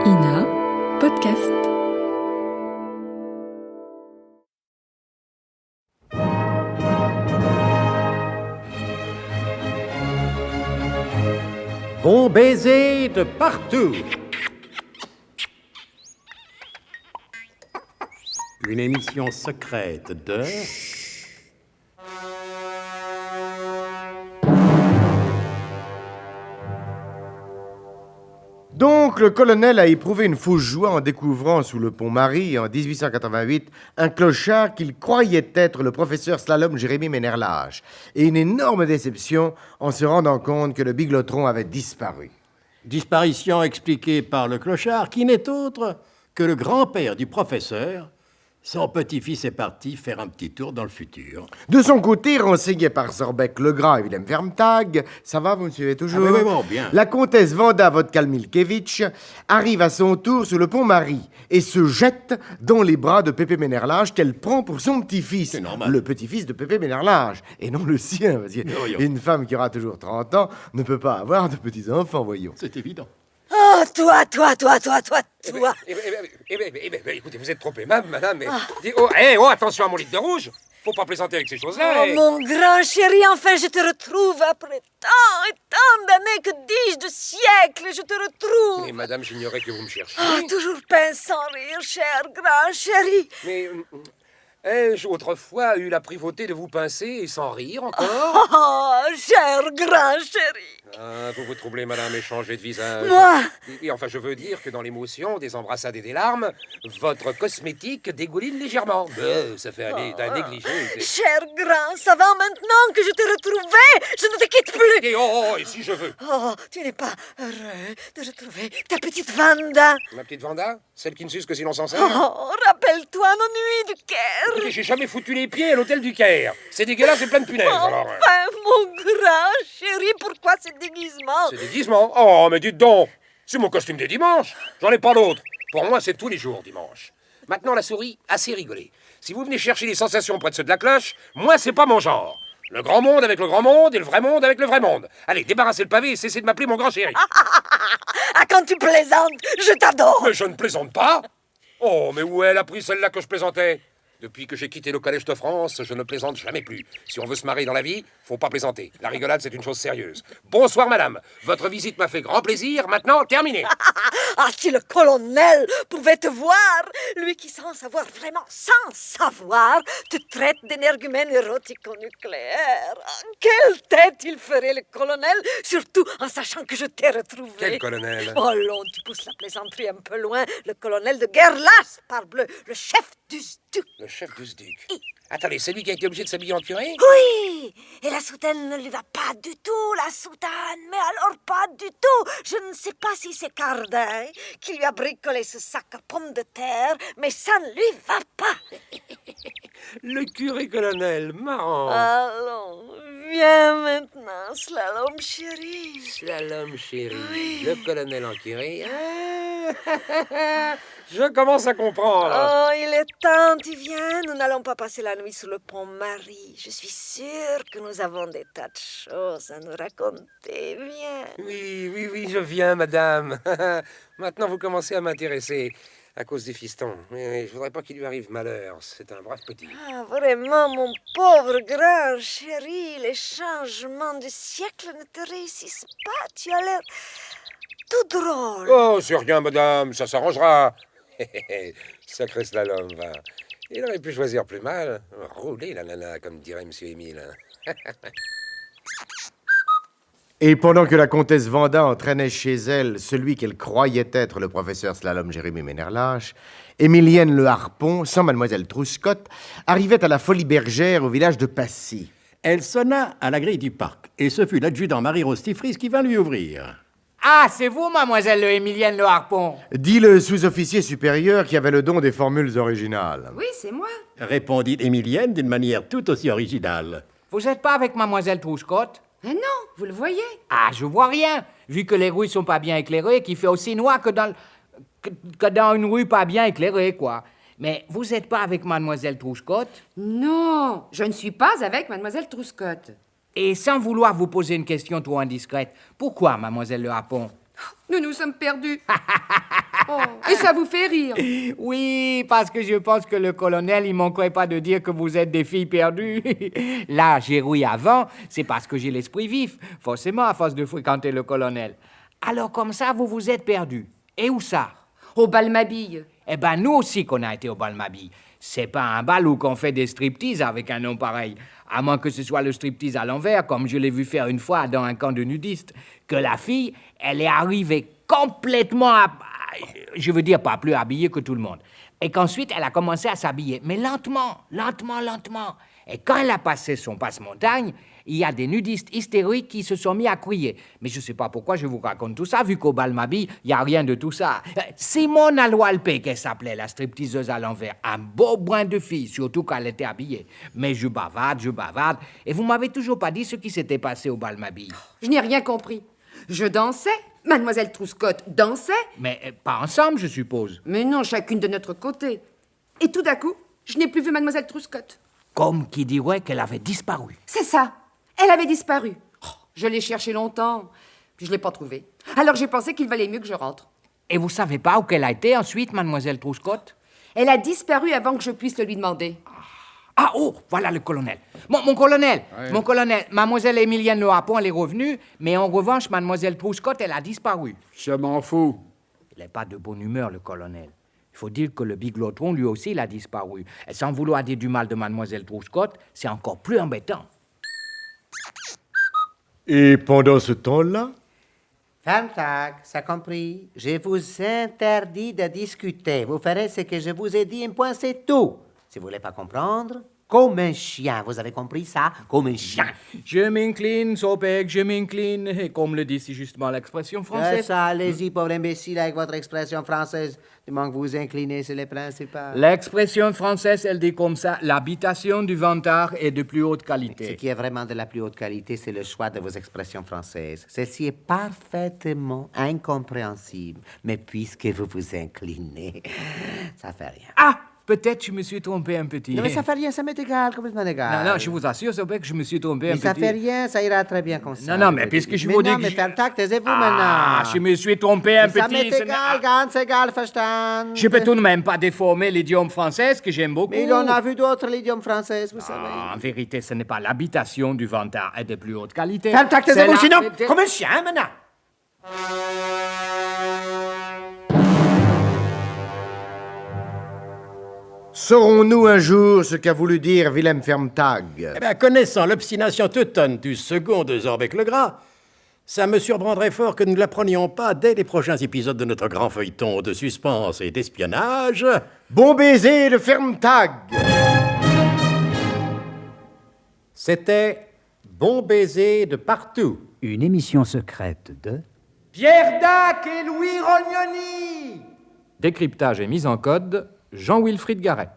Ina Podcast. Bon baiser de partout. Une émission secrète de... Donc, le colonel a éprouvé une fausse joie en découvrant sous le pont Marie, en 1888, un clochard qu'il croyait être le professeur Slalom Jérémy Ménherlage, et une énorme déception en se rendant compte que le biglotron avait disparu. Disparition expliquée par le clochard, qui n'est autre que le grand-père du professeur. Son petit-fils est parti faire un petit tour dans le futur. De son côté, renseigné par Sorbeck Legras et Willem Vermtag, ça va, vous me suivez toujours? Ah oui, bon, bien. La comtesse Wanda Vodka-Milkevitch arrive à son tour sous le pont Marie et se jette dans les bras de Pépé Ménherlage qu'elle prend pour son petit-fils. C'est normal. Le petit-fils de Pépé Ménherlage, et non le sien. Parce que Voyons. une femme qui aura toujours 30 ans ne peut pas avoir de petits-enfants, voyons. C'est évident. Oh, toi! Écoutez, vous êtes trop aimable, madame, mais... Oh, attention à mon litre de rouge. Faut pas plaisanter avec ces choses-là. Oh, mon grand chéri, enfin je te retrouve après tant et tant d'années, que dis-je, de siècles, je te retrouve. Mais madame, j'ignorais que vous me cherchiez. Oh, toujours pince sans rire, cher grand chéri. Mais ai-je autrefois eu la privauté de vous pincer et sans rire encore? Oh, cher grand chéri. Ah, vous vous troublez, madame, et changez de visage. Moi? Et enfin, je veux dire que dans l'émotion, des embrassades et des larmes, votre cosmétique dégouline légèrement. Ça fait aller d'un négligé. Cher grand, ça va maintenant que je t'ai retrouvé? Je ne te quitte plus. Et si je veux. Oh, tu n'es pas heureux de retrouver ta petite Wanda? Ma petite Vanda? Celle qui ne suce que si l'on s'en sert? Oh, rappelle-toi nos nuits du Caire. Écoutez, j'ai jamais foutu les pieds à l'hôtel du Caire. C'est dégueulasse et plein de punaises, alors... Enfin, mon grand chéri, pourquoi ce déguisement? C'est déguisement? Oh, mais dites donc! C'est mon costume des dimanches. J'en ai pas d'autre. Pour moi, c'est tous les jours dimanche. Maintenant, la souris, assez rigolé. Si vous venez chercher des sensations près de ceux de la cloche, moi, c'est pas mon genre. Le grand monde avec le grand monde et le vrai monde avec le vrai monde. Allez, débarrassez le pavé et cessez de m'appeler mon grand chéri. Ah, quand tu plaisantes, je t'adore. Mais je ne plaisante pas. Oh, mais où elle a pris celle-là que je plaisantais? Depuis que j'ai quitté le Collège de France, je ne plaisante jamais plus. Si on veut se marier dans la vie, faut pas plaisanter. La rigolade, c'est une chose sérieuse. Bonsoir, madame. Votre visite m'a fait grand plaisir. Maintenant, terminé. Ah, si le colonel pouvait te voir, lui qui, sans savoir, vraiment sans savoir, te traite d'énergumène érotico-nucléaire. Ah, quelle tête il ferait, le colonel, surtout en sachant que je t'ai retrouvé. Quel colonel? Oh, non, tu pousses la plaisanterie un peu loin. Le colonel de Guerlas, parbleu, le chef du SDUC. Le chef du SDUC. Attendez, c'est lui qui a été obligé de s'habiller en curé? Oui, et la soutane ne lui va pas du tout, la soutane, mais alors pas du tout. Je ne sais pas si c'est Cardin qui lui a bricolé ce sac à pommes de terre, mais ça ne lui va pas. Le curé colonel, marrant. Allons, viens maintenant, Slalom chéri. Slalom chéri, Oui. le colonel en curé. Ah, je commence à comprendre. Oh, il est temps, tu viens. Nous n'allons pas passer la nuit sur le pont Marie. Je suis sûre que nous avons des tas de choses à nous raconter. Viens. Oui, je viens, madame. Maintenant, vous commencez à m'intéresser à cause des fistons. Mais je voudrais pas qu'il lui arrive malheur. C'est un brave petit. Ah, vraiment, mon pauvre grand chéri, les changements du siècle ne te réussissent pas. Tu as l'air tout drôle. Oh, c'est rien, madame. Ça s'arrangera. Sacré slalom, va. Il aurait pu choisir plus mal. Rouler la nana, comme dirait monsieur Émile. Et pendant que la comtesse Wanda entraînait chez elle celui qu'elle croyait être le professeur Slalom Jérémy Ménherlage, Émilienne Le Harpon, sans mademoiselle Trouscotte, arrivait à la Folie Bergère au village de Passy. Elle sonna à la grille du parc, et ce fut l'adjudant Marie-Rose Tifris qui vint lui ouvrir. Ah, c'est vous, mademoiselle Émilienne Le Harpon? Dit le sous-officier supérieur qui avait le don des formules originales. Oui, c'est moi. Répondit Émilienne d'une manière tout aussi originale. Vous n'êtes pas avec mademoiselle Trouscotte? Mais non, vous le voyez. Ah, je vois rien, vu que les rues sont pas bien éclairées, qu'il fait aussi noir que que dans une rue pas bien éclairée, quoi. Mais vous n'êtes pas avec mademoiselle Trouscotte? Non, je ne suis pas avec mademoiselle Trouscotte. Et sans vouloir vous poser une question trop indiscrète, pourquoi mademoiselle Le Harpon? Nous nous sommes perdus. Oh, et ça vous fait rire. Oui, parce que je pense que le colonel, il manquerait pas de dire que vous êtes des filles perdues. Là, j'ai rouillé avant, c'est parce que j'ai l'esprit vif, forcément, à force de fréquenter le colonel. Alors, comme ça, vous vous êtes perdus. Et où ça? Au bal Mabille. Eh ben, nous aussi qu'on a été au bal Mabille. C'est pas un bal où qu'on fait des striptease avec un nom pareil. À moins que ce soit le striptease à l'envers, comme je l'ai vu faire une fois dans un camp de nudistes. Que la fille, elle est arrivée complètement, je veux dire, pas plus habillée que tout le monde. Et qu'ensuite, elle a commencé à s'habiller. Mais lentement. Et quand elle a passé son passe-montagne, il y a des nudistes hystériques qui se sont mis à crier. Mais je ne sais pas pourquoi je vous raconte tout ça, vu qu'au bal Mabille, il n'y a rien de tout ça. Simone Aloualpé, qu'elle s'appelait, la stripteaseuse à l'envers. Un beau brin de fille, surtout quand elle était habillée. Mais je bavarde. Et vous m'avez toujours pas dit ce qui s'était passé au bal Mabille. Je n'ai rien compris. Je dansais, Mademoiselle Trouscotte dansait. Mais pas ensemble, je suppose. Mais non, chacune de notre côté. Et tout d'un coup, je n'ai plus vu Mademoiselle Trouscotte. Comme qui dirait qu'elle avait disparu. C'est ça. Elle avait disparu. Oh, je l'ai cherchée longtemps, puis je ne l'ai pas trouvée. Alors j'ai pensé qu'il valait mieux que je rentre. Et vous savez pas où qu'elle a été ensuite, Mademoiselle Trouscotte? Elle a disparu avant que je puisse le lui demander. Ah, oh, voilà le colonel. Mon colonel, Mademoiselle Émilienne Le Harpon, elle est revenue, mais en revanche, Mademoiselle Trouscotte, elle a disparu. Je m'en fous. Il n'est pas de bonne humeur, le colonel. Il faut dire que le biglotron, lui aussi, il a disparu. Et sans vouloir dire du mal de Mademoiselle Trouscotte, c'est encore plus embêtant. Et pendant ce temps-là, Fermtag, ça compris. Je vous interdis de discuter. Vous ferez ce que je vous ai dit, un point, c'est tout. Si vous voulez pas comprendre, comme un chien. Vous avez compris ça? Comme un chien. Je m'incline, Sopek, je m'incline. Et comme le dit si justement l'expression française. Ça, allez-y, pauvre imbécile, avec votre expression française. Du moment que vous inclinez, c'est le principal. L'expression française, elle dit comme ça, l'habitation du vantard est de plus haute Ce qualité. qui est vraiment de la plus haute qualité, c'est le choix de vos expressions françaises. Celle-ci est parfaitement incompréhensible. Mais puisque vous vous inclinez, ça fait rien. Ah! Peut-être je me suis trompé un petit. Non, mais ça fait rien, ça m'est égal, complètement égal. Non, je vous assure, Sopek, je me suis trompé Mais un ça petit. fait rien, ça ira très bien comme ça. Non, mais puisque je vous dis non, que mais je- Fermtag, taisez-vous Ah, maintenant. je me suis trompé un Mais ça petit. m'est ce égal, n'est- ganz égal, verstanden. Je peux tout de même pas déformer l'idiome français, que j'aime beaucoup. Mais il en a vu d'autres, l'idiome français, vous savez. En vérité, ce n'est pas l'habitation du vantard est de plus haute qualité. Fermtag, C'est taisez-vous, la- sinon, c'est- comme un chien, maintenant. saurons-nous un jour ce qu'a voulu dire Wilhelm Fermtag? Eh bien, connaissant l'obstination teutonne du second de Zorbec le Gras, ça me surprendrait fort que nous ne l'apprenions pas dès les prochains épisodes de notre grand feuilleton de suspense et d'espionnage. Bon baiser de Fermtag! C'était Bon baiser de partout. Une émission secrète de... Pierre Dac et Louis Rognoni. Décryptage et mise en code, Jean-Wilfried Garret.